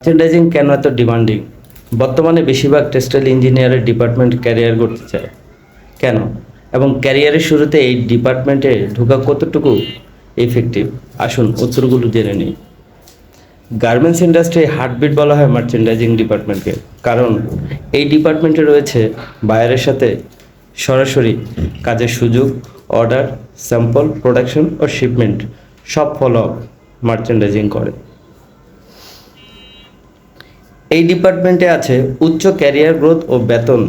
Merchandising কেন এত demanding? বর্তমানে বেশিরভাগ টেক্সটাইল ইঞ্জিনিয়ারের ডিপার্টমেন্ট ক্যারিয়ার করতে চায় কেন, এবং ক্যারিয়ারের শুরুতে এই ডিপার্টমেন্টে ঢোকা কতটুকু এফেক্টিভ? আসুন উত্তরগুলো জেনে নিই। গার্মেন্টস ইন্ডাস্ট্রি হার্টবিট বলা হয় মার্চেন্ডাইজিং ডিপার্টমেন্টকে, কারণ এই ডিপার্টমেন্টে রয়েছে বায়ারের সাথে সরাসরি কাজের সুযোগ, অর্ডার, স্যাম্পল, প্রোডাকশন ও শিপমেন্ট সব ফলো মার্চেন্ডাইজিং করে। এই ডিপার্টমেন্টে আছে উচ্চ ক্যারিয়ার গ্রোথ ও বেতন,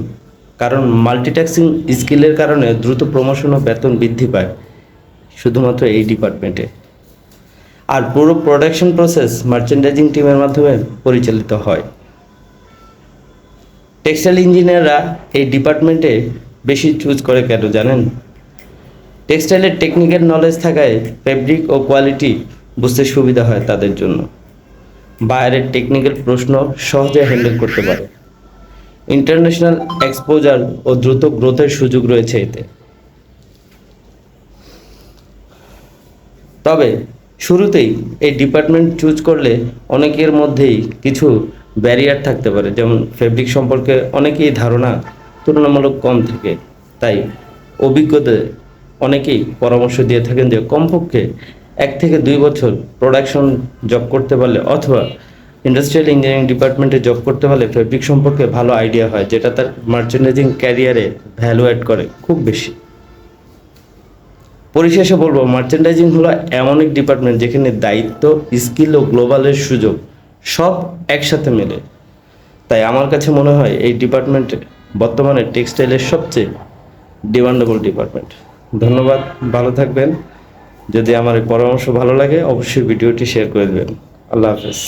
কারণ মাল্টিটাস্কিং স্কিলের কারণে দ্রুত প্রমোশন ও বেতন বৃদ্ধি পায় শুধুমাত্র এই ডিপার্টমেন্টে। আর পুরো প্রোডাকশন প্রসেস মার্চেন্ডাইজিং টিমের মাধ্যমে পরিচালিত হয়। টেক্সটাইল ইঞ্জিনিয়াররা এই ডিপার্টমেন্টে বেশি চুজ করে কেন জানেন? টেক্সটাইলের টেকনিক্যাল নলেজ থাকায় ফেব্রিক ও কোয়ালিটি বুঝতে সুবিধা হয় তাদের জন্য। বায়ারের টেকনিক্যাল প্রশ্ন সহজে হ্যান্ডেল করতে পারে। ইন্টারন্যাশনাল এক্সপোজার ও দ্রুত গ্রোথের সুযোগ রয়েছে এতে। তবে শুরুতেই এই ডিপার্টমেন্ট চুজ করলে অনেকের মধ্যেই কিছু ব্যারিয়ার থাকতে পারে, যেমন ফেব্রিক সম্পর্কে অনেকেই ধারণা তুলনামূলক কম থাকে। তাই অভিজ্ঞদের অনেকেই পরামর্শ দিয়ে থাকেন যে কমপক্ষে 1 থেকে 2 বছর প্রোডাকশন জব করতে পারলে অথবা ইন্ডাস্ট্রিয়াল ইঞ্জিনিয়ারিং ডিপার্টমেন্টে জব করতে পারলে ফেব্রিক সম্পর্কে ভালো আইডিয়া হয়, যেটা তার মার্চেন্ডাইজিং ক্যারিয়ারে ভ্যালু অ্যাড করে খুব বেশি। পরিশেষে বলবো, মার্চেন্ডাইজিং হলো এমন এক ডিপার্টমেন্ট যেখানে দায়িত্ব, স্কিল ও গ্লোবালের সুযোগ সব একসাথে মেলে। তাই আমার কাছে মনে হয় এই ডিপার্টমেন্ট বর্তমানে টেক্সটাইলের সবচেয়ে ডিমান্ডেবল ডিপার্টমেন্ট। ধন্যবাদ, ভালো থাকবেন। যদি আমার এই পরামর্শ ভালো লাগে অবশ্যই ভিডিওটি শেয়ার করে দেবেন। আল্লাহ হাফেজ।